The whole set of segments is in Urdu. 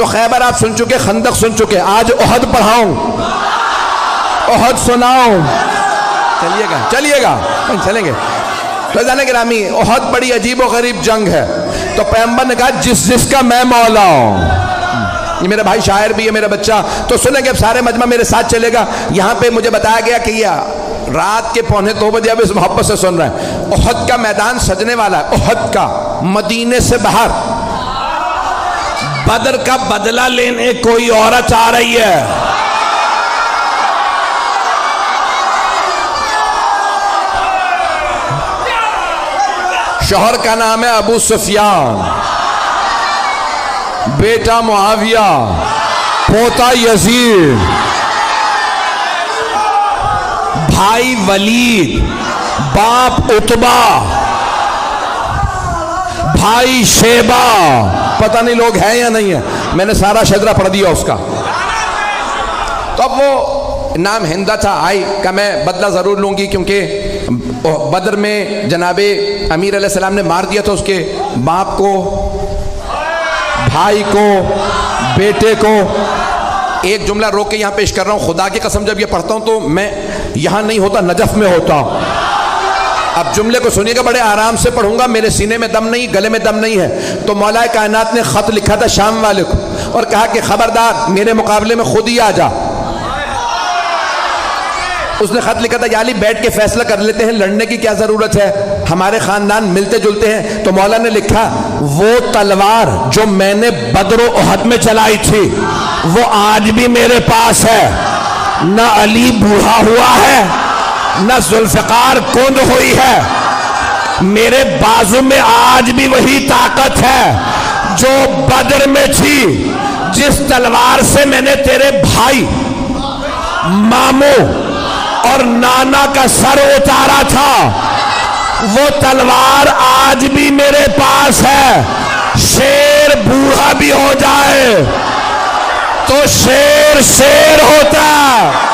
تو خیبر آپ سن چکے، خندق سن چکے، آج احد پڑھاؤں، احد سناؤں، چلیے گا چلیں گے۔ فیضان گرامی، احد بڑی عجیب و غریب جنگ ہے، تو پیغمبر نے کہا جس کا میں مولا ہوں۔ یہ میرا بھائی شاعر بھی ہے، میرا بچہ تو سنیں گے، اب سارے مجمع میرے ساتھ چلے گا۔ یہاں پہ مجھے بتایا گیا کہ یہ رات کے 1:45 اب اس محبت سے سن رہے ہیں۔ احد کا میدان سجنے والا ہے، احد کا، مدینے سے باہر۔ بدر کا بدلہ لینے کوئی عورت آ رہی ہے۔ شوہر کا نام ہے ابو سفیان، بیٹا معاویہ، پوتا یزید، بھائی ولید، باپ عتبہ، بھائی شیبہ، پتہ نہیں لوگ ہیں یا نہیں ہیں، میں نے سارا شجرہ پڑھ دیا اس کا۔ تو اب وہ نام ہندہ تھا، آئی کہ میں بدلہ ضرور لوں گی، کیونکہ بدر میں جناب امیر علیہ السلام نے مار دیا تھا اس کے باپ کو، بھائی کو، بیٹے کو۔ ایک جملہ روک کے یہاں پیش کر رہا ہوں، خدا کی قسم جب یہ پڑھتا ہوں تو میں یہاں نہیں ہوتا، نجف میں ہوتا ہوں۔ اب جملے کو سنیے گا، بڑے آرام سے پڑھوں گا، میرے سینے میں دم نہیں، گلے میں دم نہیں ہے۔ تو مولا کائنات نے خط لکھا تھا شام والے کو اور کہا کہ خبردار میرے مقابلے میں خود ہی آ جا۔ اس نے خط لکھا تھا یا علی بیٹھ کے فیصلہ کر لیتے ہیں، لڑنے کی کیا ضرورت ہے، ہمارے خاندان ملتے جلتے ہیں۔ تو مولا نے لکھا وہ تلوار جو میں نے بدر و احد میں چلائی تھی وہ آج بھی میرے پاس ہے، نہ علی بوڑھا ہوا ہے نہ ذوالفقار کند ہوئی ہے، میرے بازو میں آج بھی وہی طاقت ہے جو بدر میں تھی۔ جس تلوار سے میں نے تیرے بھائی، ماموں اور نانا کا سر اتارا تھا وہ تلوار آج بھی میرے پاس ہے۔ شیر بوڑھا بھی ہو جائے تو شیر شیر ہوتا ہے۔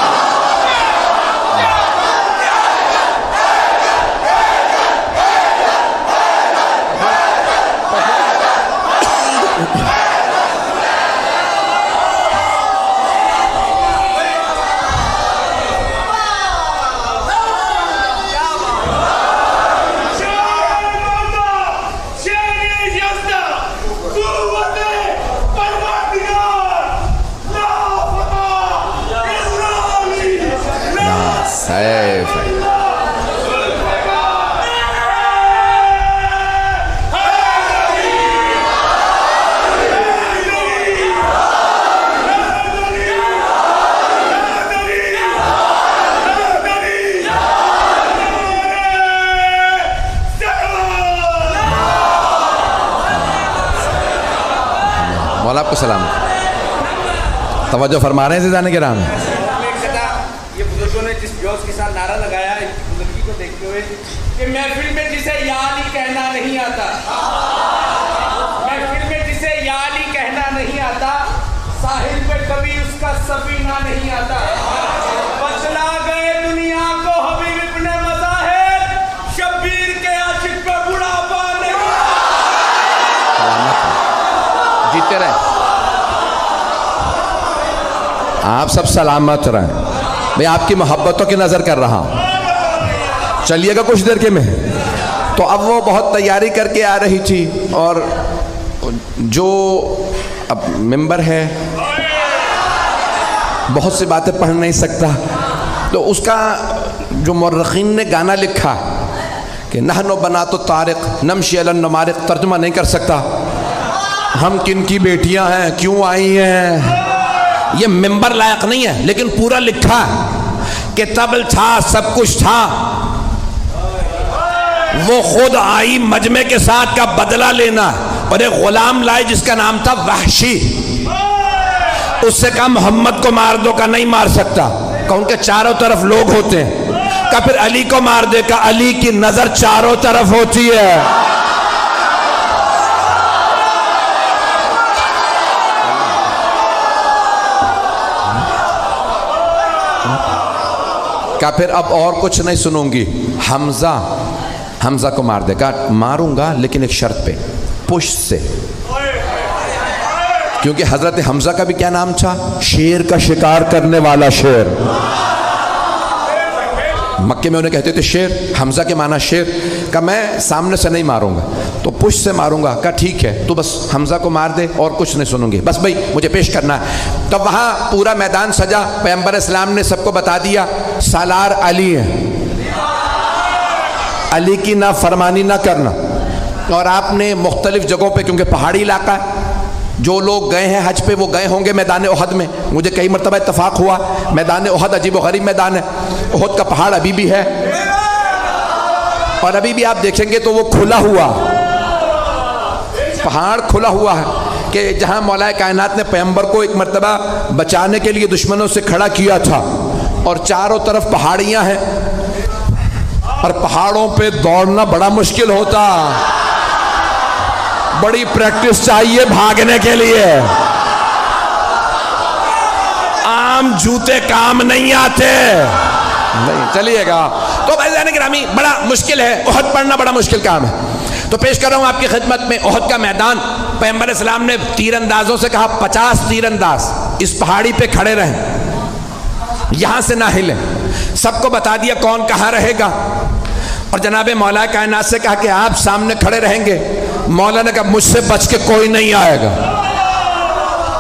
مولا آپ کو سلام، توجہ فرما رہے ہیں زیدان کرام۔ یہ بزرگوں نے جس جوش کے ساتھ نعرہ لگایا ہے بزرگی کو دیکھتے ہوئے کہ محفل میں جسے یا علی کہنا نہیں آتا، محفل میں جسے یا علی کہنا نہیں آتا، ساحل پہ کبھی اس کا سفینہ نہیں آتا۔ بچلا گئے دنیا کو حبیب ابن مظاہر، شبیر کے عاشق پہ بڑھاپا نہیں آتا۔ جیتے رہیں، آپ سب سلامت رہیں، میں آپ کی محبتوں کی نظر کر رہا ہوں، چلیے گا کچھ دیر کے میں۔ تو اب وہ بہت تیاری کر کے آ رہی تھی، اور جو اب ممبر ہے بہت سی باتیں پڑھ نہیں سکتا، تو اس کا جو مورخین نے گانا لکھا کہ نحن بنات الطارق نمشی علی النمارق، ترجمہ نہیں کر سکتا، ہم کن کی بیٹیاں ہیں، کیوں آئی ہیں، یہ ممبر لائق نہیں ہے، لیکن پورا لکھا کہ طبل تھا، سب کچھ تھا، وہ خود آئی مجمع کے ساتھ کا بدلہ لینا، اور ایک غلام لائی جس کا نام تھا وحشی، اس سے کہا محمد کو مار دو، کا نہیں مار سکتا، کہ ان کے چاروں طرف لوگ ہوتے ہیں، کہ پھر علی کو مار دے، کہ علی کی نظر چاروں طرف ہوتی ہے۔ کہ پھر اب اور کچھ نہیں سنوں گی، حمزہ کو مار دے گا، ماروں گا لیکن ایک شرط پہ، پشت سے، کیونکہ حضرت حمزہ کا بھی کیا نام تھا؟ شیر کا شکار کرنے والا شیر. مکے میں انہیں کہتے تھے شیر. حمزہ کے معنی شیر. کہ میں سامنے سے نہیں ماروں گا تو پشت سے ماروں گا. کہ ٹھیک ہے تو بس حمزہ کو مار دے اور کچھ نہیں سنوں گی, بس بھائی مجھے پیش کرنا ہے. تو وہاں پورا میدان سجا. پیغمبر اسلام نے سب کو بتا دیا سالار علی ہے, علی کی نہ فرمانی نہ کرنا. اور آپ نے مختلف جگہوں پہ, کیونکہ پہاڑی علاقہ ہے, جو لوگ گئے ہیں حج پہ وہ گئے ہوں گے میدان احد میں. مجھے کئی مرتبہ اتفاق ہوا میدان احد عجیب و غریب میدان ہے. احد کا پہاڑ ابھی بھی ہے اور ابھی بھی آپ دیکھیں گے تو وہ کھلا ہوا پہاڑ کھلا ہوا ہے, کہ جہاں مولا کائنات نے پیغمبر کو ایک مرتبہ بچانے کے لیے دشمنوں سے کھڑا کیا تھا, اور چاروں طرف پہاڑیاں ہیں اور پہاڑوں پہ دوڑنا بڑا مشکل ہوتا, بڑی پریکٹس چاہیے بھاگنے کے لیے. عام جوتے کام نہیں آتے. نہیں چلیے گا. تو بھائیان گرامی بڑا مشکل ہے, احد پڑھنا بڑا مشکل کام ہے. تو پیش کر رہا ہوں آپ کی خدمت میں احد کا میدان. پیغمبر اسلام نے تیر اندازوں سے کہا 50 تیر انداز اس پہاڑی پہ کھڑے رہیں, یہاں سے نہ ہلیں. سب کو بتا دیا کون کہاں رہے گا, اور جناب مولا کائنات سے کہا کہ آپ سامنے کھڑے رہیں گے. مولا نے کہا مجھ سے بچ کے کوئی نہیں آئے گا.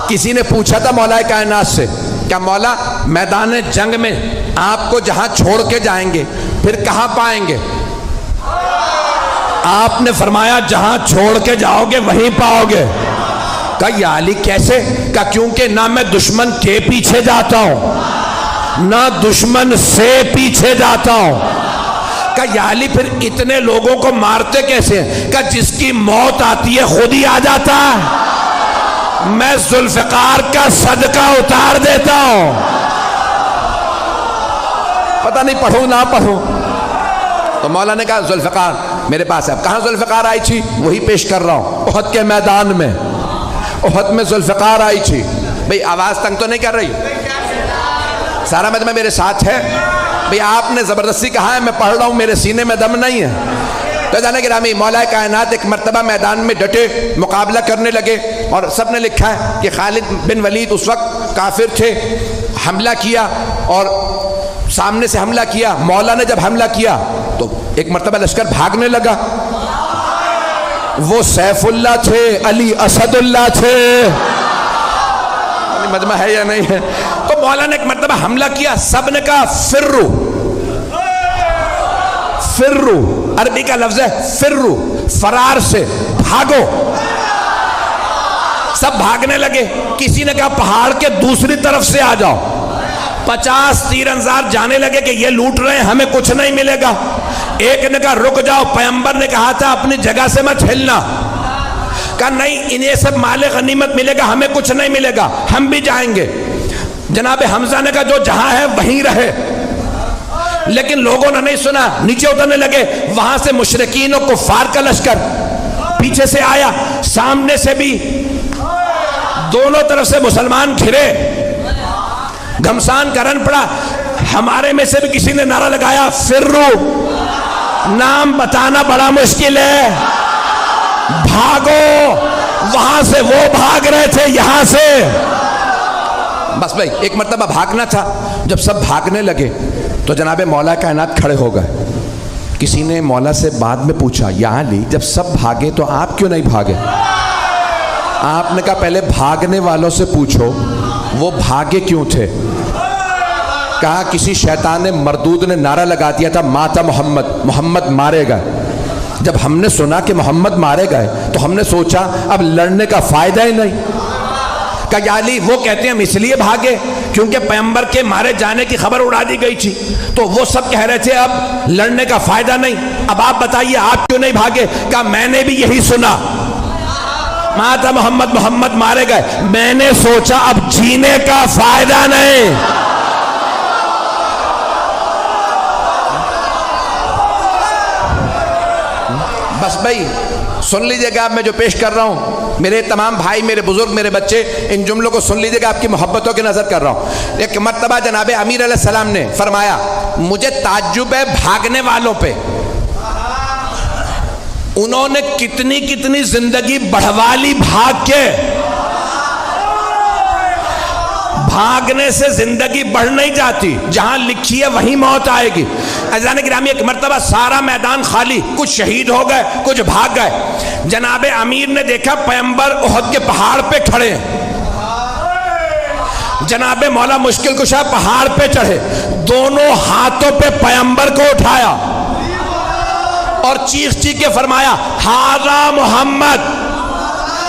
کسی نے پوچھا تھا مولا کائنات سے کیا مولا میدان جنگ میں آپ کو جہاں چھوڑ کے جائیں گے پھر کہاں پائیں گے؟ آپ نے فرمایا جہاں چھوڑ کے جاؤ گے وہیں پاؤ گے. کہا یا علی کیسے؟ کہا کیونکہ نہ میں دشمن کے پیچھے جاتا ہوں نہ دشمن سے پیچھے جاتا ہوں. کہا یا علی پھر اتنے لوگوں کو مارتے کیسے ہیں؟ کہا جس کی موت آتی ہے خود ہی آ جاتا ہے, میں ذوالفقار کا صدقہ اتار دیتا ہوں. پتہ نہیں پڑھوں نہ پڑھوں. تو مولا نے کہا ذوالفقار میرے پاس ہے. اب کہاں ذوالفقار آئی تھی وہی پیش کر رہا ہوں. احد کے میدان میں, احد میں ذوالفقار آئی تھی. بھئی آواز تنگ تو نہیں کر رہی؟ سارا مجمع میرے ساتھ ہے؟ بھئی آپ نے زبردستی کہا ہے, میں پڑھ رہا ہوں, میرے سینے میں دم نہیں ہے. تو جانے گرامی مولا کائنات ایک مرتبہ میدان میں ڈٹے مقابلہ کرنے لگے, اور سب نے لکھا ہے کہ خالد بن ولید اس وقت کافر تھے, حملہ کیا اور سامنے سے حملہ کیا. مولا نے جب حملہ کیا تو ایک مرتبہ لشکر بھاگنے لگا. وہ سیف اللہ تھے, علی اسد اللہ تھے. مجمع ہے یا نہیں ہے؟ تو مولا نے ایک مرتبہ حملہ کیا, سب نے کہا فرو. فرو عربی کا لفظ ہے فرو, فرار سے, بھاگو. سب بھاگنے لگے. کسی نے کہا پہاڑ کے دوسری طرف سے آ جاؤ. 50 تیر انداز جانے لگے کہ یہ لوٹ رہے ہیں ہمیں کچھ نہیں ملے گا. ایک نے کہا رک جاؤ, پیغمبر نے کہا تھا اپنی جگہ سے مت ہلنا. کہا نہیں انہیں سب مال غنیمت ملے گا, ہمیں کچھ نہیں ملے گا, ہم بھی جائیں گے. جناب حمزہ نے کہا جو جہاں ہے وہیں رہے. لیکن لوگوں نے نہیں سنا, نیچے اترنے لگے. وہاں سے مشرکین و کفار کا لشکر پیچھے سے آیا, سامنے سے بھی, دونوں طرف سے مسلمان گھرے. گھمسان کا رن پڑا. ہمارے میں سے بھی کسی نے نعرہ لگایا فرو. نام بتانا بڑا مشکل ہے, بھاگو. وہاں سے وہ بھاگ رہے تھے, یہاں سے. بس بھائی ایک مرتبہ بھاگنا تھا. جب سب بھاگنے لگے تو جناب مولا کائنات کھڑے ہو گئے. کسی نے مولا سے بعد میں پوچھا یا علی جب سب بھاگے تو آپ کیوں نہیں بھاگے؟ آپ نے کہا پہلے بھاگنے والوں سے پوچھو وہ بھاگے کیوں تھے. کہا کسی شیطان مردود نے نعرہ لگا دیا تھا ماتا محمد, محمد مارے گئے. جب ہم نے سنا کہ محمد مارے گئے تو ہم نے سوچا اب لڑنے کا فائدہ ہی نہیں. کہا یا علی وہ کہتے ہیں ہم اس لیے بھاگے کیونکہ پیغمبر کے مارے جانے کی خبر اڑا دی گئی تھی, تو وہ سب کہہ رہے تھے اب لڑنے کا فائدہ نہیں. اب آپ بتائیے آپ کیوں نہیں بھاگے؟ کہا میں نے بھی یہی سنا, ماتا محمد, محمد مارے گئے. میں نے سوچا اب جینے کا فائدہ نہیں. بس بھائی سن لیجئے گا, میں جو پیش کر رہا ہوں میرے تمام بھائی, میرے بزرگ, میرے بچے, ان جملوں کو سن لیجئے گا, آپ کی محبتوں کی نظر کر رہا ہوں. ایک مرتبہ جناب امیر علیہ السلام نے فرمایا مجھے تعجب ہے بھاگنے والوں پہ, انہوں نے کتنی کتنی زندگی بڑھوا لی بھاگ کے. بھاگنے سے زندگی بڑھ نہیں جاتی، جہاں لکھی ہے وہیں موت آئے گی۔ عزیزان گرامی، ایک مرتبہ سارا میدان خالی، کچھ شہید ہو گئے، کچھ بھاگ گئے۔ جناب امیر نے دیکھا پیغمبر احد کے پہاڑ پہ کھڑے ہیں۔ جناب مولا مشکل کشا پہاڑ پہ چڑھے، دونوں ہاتھوں پہ پیغمبر کو اٹھایا اور چیخ چیخ کے فرمایا ھذا محمد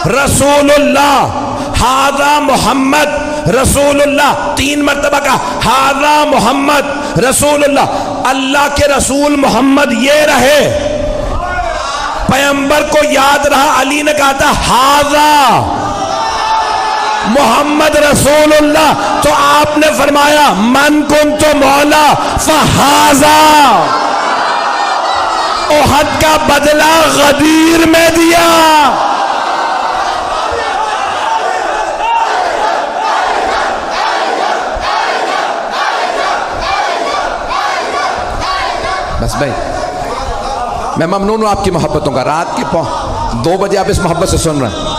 رسول اللہ، ھذا محمد رسول اللہ۔ 3 مرتبہ کہا ھذا محمد رسول اللہ، اللہ کے رسول محمد یہ رہے۔ پیغمبر کو یاد رہا، علی نے کہا تھا ھذا محمد رسول اللہ، تو آپ نے فرمایا من کنت مولا فھذا، احد کا بدلہ غدیر میں دیا۔ بس بھائی میں ممنون ہوں آپ کی محبتوں کا، رات کے 2 بجے آپ اس محبت سے سن رہے ہیں،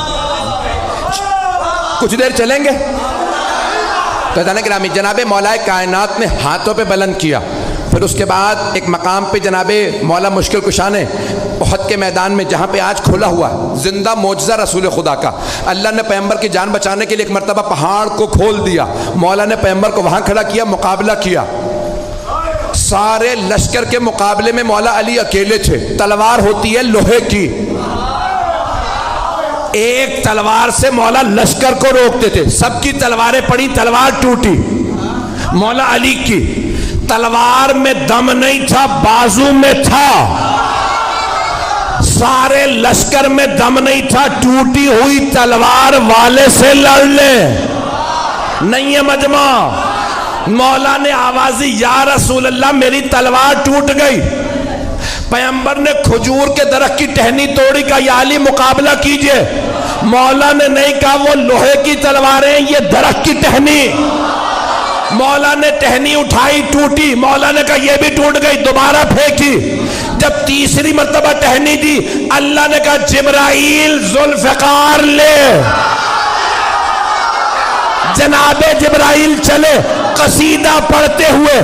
کچھ دیر چلیں گے تو گرامی جناب مولا کائنات نے ہاتھوں پہ بلند کیا۔ پھر اس کے بعد ایک مقام پہ جناب مولا مشکل کشا نے احد کے میدان میں، جہاں پہ آج کھلا ہوا زندہ معجزہ رسول خدا کا، اللہ نے پیغمبر کی جان بچانے کے لیے ایک مرتبہ پہاڑ کو کھول دیا، مولا نے پیغمبر کو وہاں کھڑا کیا، مقابلہ کیا۔ سارے لشکر کے مقابلے میں مولا علی اکیلے تھے، تلوار ہوتی ہے لوہے کی، ایک تلوار سے مولا لشکر کو روکتے تھے، سب کی تلواریں پڑی، تلوار ٹوٹی، مولا علی کی تلوار میں دم نہیں تھا، بازو میں تھا، سارے لشکر میں دم نہیں تھا، ٹوٹی ہوئی تلوار والے سے لڑ لے، نہیں ہے مجمع۔ مولا نے آوازی یا رسول اللہ میری تلوار ٹوٹ گئی، پیغمبر نے کھجور کے درخت کی ٹہنی توڑی، کہا یا علی مقابلہ کیجئے، مولا نے نہیں کہا وہ لوہے کی تلواریں یہ درخت کی ٹہنی، مولا نے ٹہنی اٹھائی ٹوٹی، مولا نے کہا یہ بھی ٹوٹ گئی، دوبارہ پھینکی، جب تیسری مرتبہ ٹہنی دی اللہ نے کہا جبرائیل ذوالفقار لے، جناب جبرائیل چلے قصیدہ پڑھتے ہوئے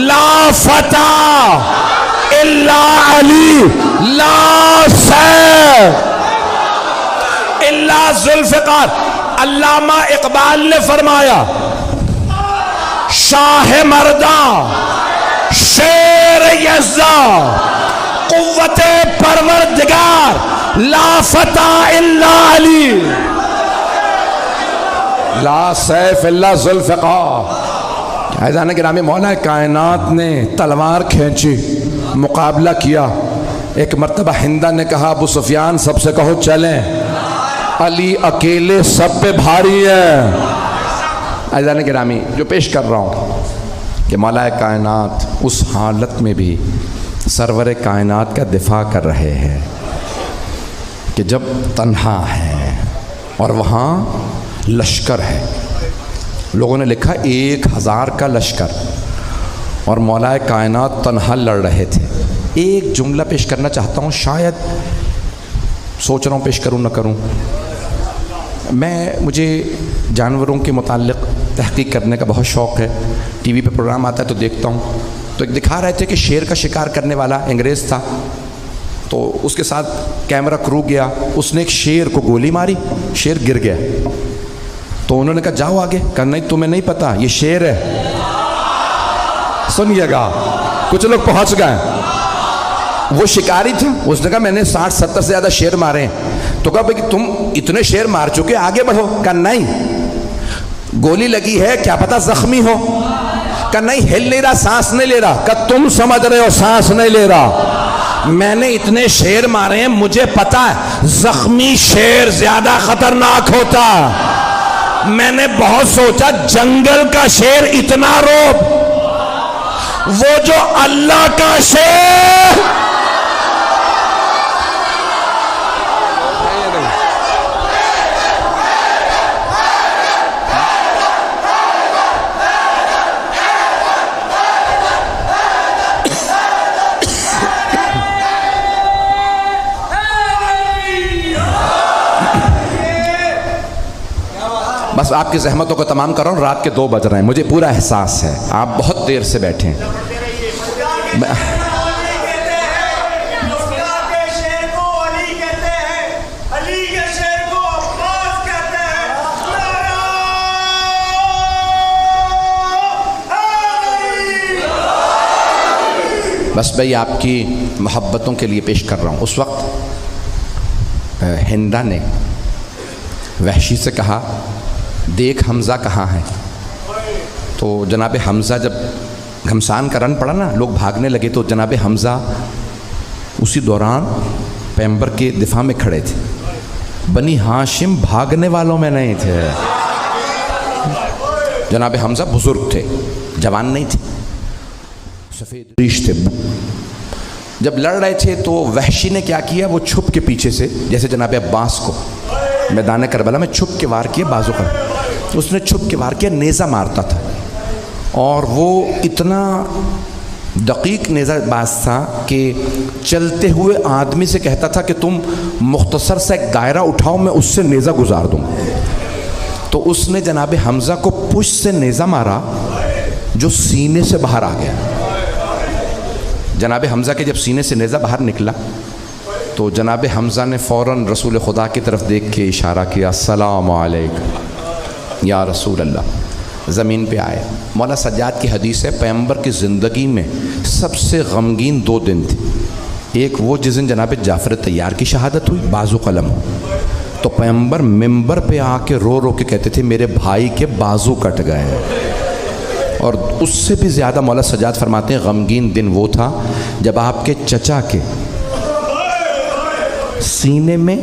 لا فتح الا علی لا سیف الا ذوالفقار۔ علامہ اقبال نے فرمایا شاہ مرداں شیر یزداں قوت پروردگار لا فتح الا علی لا سیف الا ذوالفقار۔ عزیزان گرامی مولا کائنات نے تلوار کھینچی، مقابلہ کیا، ایک مرتبہ ہندہ نے کہا ابو سفیان سب سے کہو چلیں، علی اکیلے سب پہ بھاری ہے۔ عزیزان گرامی جو پیش کر رہا ہوں کہ مولا کائنات اس حالت میں بھی سرور کائنات کا دفاع کر رہے ہیں کہ جب تنہا ہے اور وہاں لشکر ہے، لوگوں نے لکھا 1000 کا لشکر اور مولا کائنات تنہا لڑ رہے تھے۔ ایک جملہ پیش کرنا چاہتا ہوں، شاید سوچ رہا ہوں پیش کروں نہ کروں، مجھے جانوروں کے متعلق تحقیق کرنے کا بہت شوق ہے، ٹی وی پہ پروگرام آتا ہے تو دیکھتا ہوں، تو ایک دکھا رہے تھے کہ شیر کا شکار کرنے والا انگریز تھا، تو اس کے ساتھ کیمرہ کرو گیا، اس نے ایک شیر کو گولی ماری، شیر گر گیا، تو انہوں نے کہا جاؤ آگے، کہا نہیں تمہیں نہیں پتا یہ شیر ہے۔ سنیے گا کچھ لوگ پہنچ گئے، وہ شکاری تھا، اس نے کہا میں نے 60-70 سے زیادہ شیر مارے ہیں، تو کہا بھئی تم اتنے شیر مار چکے آگے بڑھو، کہا نہیں گولی لگی ہے کیا پتا زخمی ہو، کہا نہیں ہل نہیں رہا سانس نہیں لے رہا، کہا تم سمجھ رہے ہو سانس نہیں لے رہا، میں نے اتنے شیر مارے ہیں مجھے پتا ہے زخمی شیر زیادہ خطرناک ہوتا، میں نے بہت سوچا جنگل کا شیر اتنا روب، وہ جو اللہ کا شیر بس آپ کی زحمتوں کو تمام کر رہا ہوں، رات کے 2 بج رہے ہیں، مجھے پورا احساس ہے، آپ بہت دیر سے بیٹھے ہیں۔ بس بھائی آپ کی محبتوں کے لیے پیش کر رہا ہوں۔ اس وقت ہندا نے وحشی سے کہا دیکھ حمزہ کہاں ہے، تو جناب حمزہ جب گھمسان کا رن پڑا نا، لوگ بھاگنے لگے، تو جناب حمزہ اسی دوران پیغمبر کے دفاع میں کھڑے تھے۔ بنی ہاشم بھاگنے والوں میں نہیں تھے، جناب حمزہ بزرگ تھے، جوان نہیں تھے، سفید ریش تھے۔ جب لڑ رہے تھے تو وحشی نے کیا کیا، وہ چھپ کے پیچھے سے، جیسے جناب عباس کو میدان کربلا میں چھپ کے وار کیا، بازو پر اس نے چھپ کے وار کیا، نیزہ مارتا تھا، اور وہ اتنا دقیق نیزہ باز تھا کہ چلتے ہوئے آدمی سے کہتا تھا کہ تم مختصر سا ایک دائرہ اٹھاؤ، میں اس سے نیزہ گزار دوں۔ تو اس نے جناب حمزہ کو پشت سے نیزہ مارا جو سینے سے باہر آ گیا۔ جناب حمزہ کے جب سینے سے نیزہ باہر نکلا تو جناب حمزہ نے فوراً رسول خدا کی طرف دیکھ کے اشارہ کیا، السلام علیکم یا رسول اللہ، زمین پہ آئے۔ مولا سجاد کی حدیث ہے، پیغمبر کی زندگی میں سب سے غمگین 2 دن تھے، ایک وہ جس دن جناب جعفر طیار کی شہادت ہوئی، بازو قلم ہو، تو پیغمبر ممبر پہ آ کے رو رو کے کہتے تھے میرے بھائی کے بازو کٹ گئے، اور اس سے بھی زیادہ مولا سجاد فرماتے ہیں غمگین دن وہ تھا جب آپ کے چچا کے سینے میں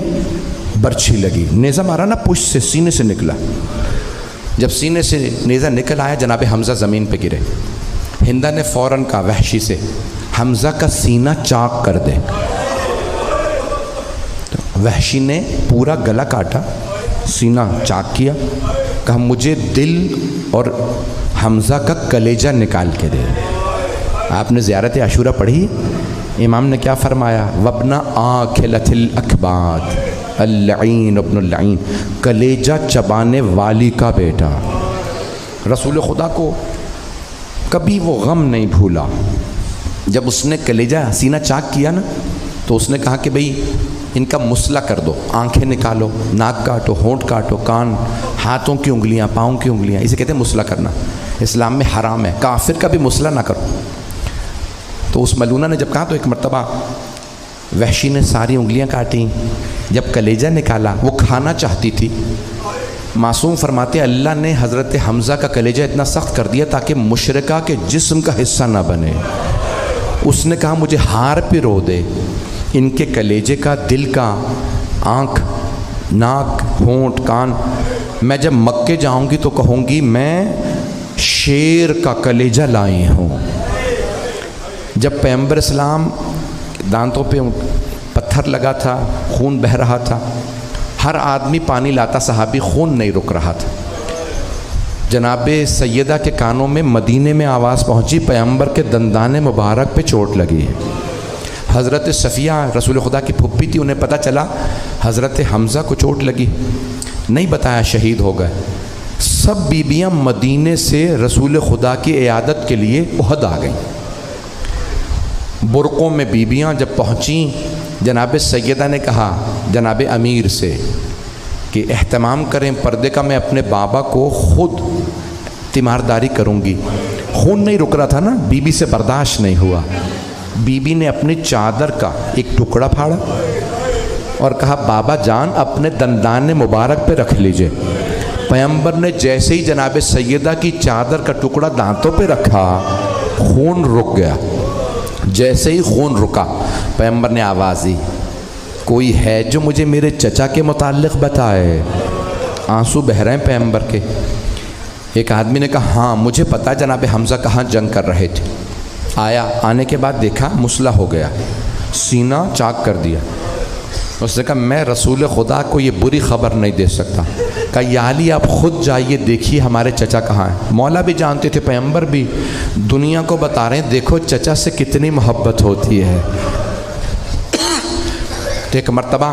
برچھی لگی، نیزہ مارا نا پشت سے، سینے سے نکلا، جب سینے سے نیزہ نکل آیا جناب حمزہ زمین پہ گرے۔ ہندا نے فوراً کہا وحشی سے حمزہ کا سینہ چاک کر دے۔ وحشی نے پورا گلا کاٹا، سینہ چاک کیا، کہا مجھے دل اور حمزہ کا کلیجہ نکال کے دے۔ آپ نے زیارت عاشورہ پڑھی، امام نے کیا فرمایا، وَابْنَ آكِلَةِ الْأَكْبَادِ اللعین ابن اللعین، کلیجہ چبانے والی کا بیٹا۔ رسول خدا کو کبھی وہ غم نہیں بھولا، جب اس نے کلیجہ سینہ چاک کیا نا تو اس نے کہا کہ بھئی ان کا مسئلہ کر دو، آنکھیں نکالو، ناک کاٹو، ہونٹ کاٹو، کان، ہاتھوں کی انگلیاں، پاؤں کی انگلیاں، اسے کہتے ہیں مسئلہ کرنا، اسلام میں حرام ہے، کافر کا بھی مسئلہ نہ کرو۔ تو اس ملونہ نے جب کہا تو ایک مرتبہ وحشی نے ساری انگلیاں کاٹیں، جب کلیجہ نکالا وہ کھانا چاہتی تھی، معصوم فرماتے اللہ نے حضرت حمزہ کا کلیجہ اتنا سخت کر دیا تاکہ مشرکہ کے جسم کا حصہ نہ بنے۔ اس نے کہا مجھے ہار پہ رو دے، ان کے کلیجے کا، دل کا، آنکھ، ناک، ہونٹ، کان، میں جب مکے جاؤں گی تو کہوں گی میں شیر کا کلیجہ لائی ہوں۔ جب پیغمبر اسلام دانتوں پہ پتھر لگا تھا، خون بہہ رہا تھا، ہر آدمی پانی لاتا، صحابی، خون نہیں رک رہا تھا۔ جناب سیدہ کے کانوں میں مدینے میں آواز پہنچی، پیغمبر کے دندان مبارک پہ چوٹ لگی ہے۔ حضرت صفیہ رسول خدا کی پھپھی تھی، انہیں پتہ چلا حضرت حمزہ کو چوٹ لگی، نہیں بتایا شہید ہو گئے۔ سب بیبیاں مدینے سے رسول خدا کی عیادت کے لیے احد آ گئیں۔ برقوں میں بیبیاں جب پہنچیں، جناب سیدہ نے کہا جناب امیر سے کہ اہتمام کریں پردے کا، میں اپنے بابا کو خود تیمارداری کروں گی۔ خون نہیں رک رہا تھا نا، بی بی سے برداشت نہیں ہوا، بی بی نے اپنی چادر کا ایک ٹکڑا پھاڑا اور کہا بابا جان اپنے دندان مبارک پہ رکھ لیجئے۔ پیغمبر نے جیسے ہی جناب سیدہ کی چادر کا ٹکڑا دانتوں پہ رکھا، خون رک گیا۔ جیسے ہی خون رکا، پیغمبر نے آواز دی کوئی ہے جو مجھے میرے چچا کے متعلق بتائے؟ آنسو بہہ رہے ہیں پیغمبر کے۔ ایک آدمی نے کہا ہاں مجھے پتا جناب حمزہ کہاں جنگ کر رہے تھے۔ آیا، آنے کے بعد دیکھا مسلح ہو گیا، سینہ چاک کر دیا۔ اس نے کہا میں رسول خدا کو یہ بری خبر نہیں دے سکتا۔ کہا یا علی آپ خود جائیے دیکھیے ہمارے چچا کہاں ہیں۔ مولا بھی جانتے تھے، پیغمبر بھی، دنیا کو بتا رہے ہیں دیکھو چچا سے کتنی محبت ہوتی ہے۔ تو ایک مرتبہ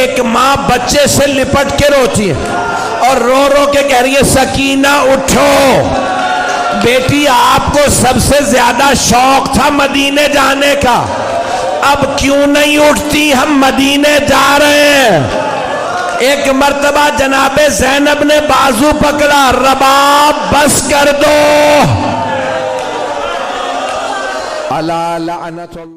ایک ماں بچے سے لپٹ کے روتی ہے اور رو رو کے کہہ رہی ہے سکینہ اٹھو بیٹی، آپ کو سب سے زیادہ شوق تھا مدینے جانے کا، اب کیوں نہیں اٹھتی؟ ہم مدینے جا رہے ہیں۔ ایک مرتبہ جناب زینب نے بازو پکڑا، رباب بس کر دو، الا لعنت اللہ۔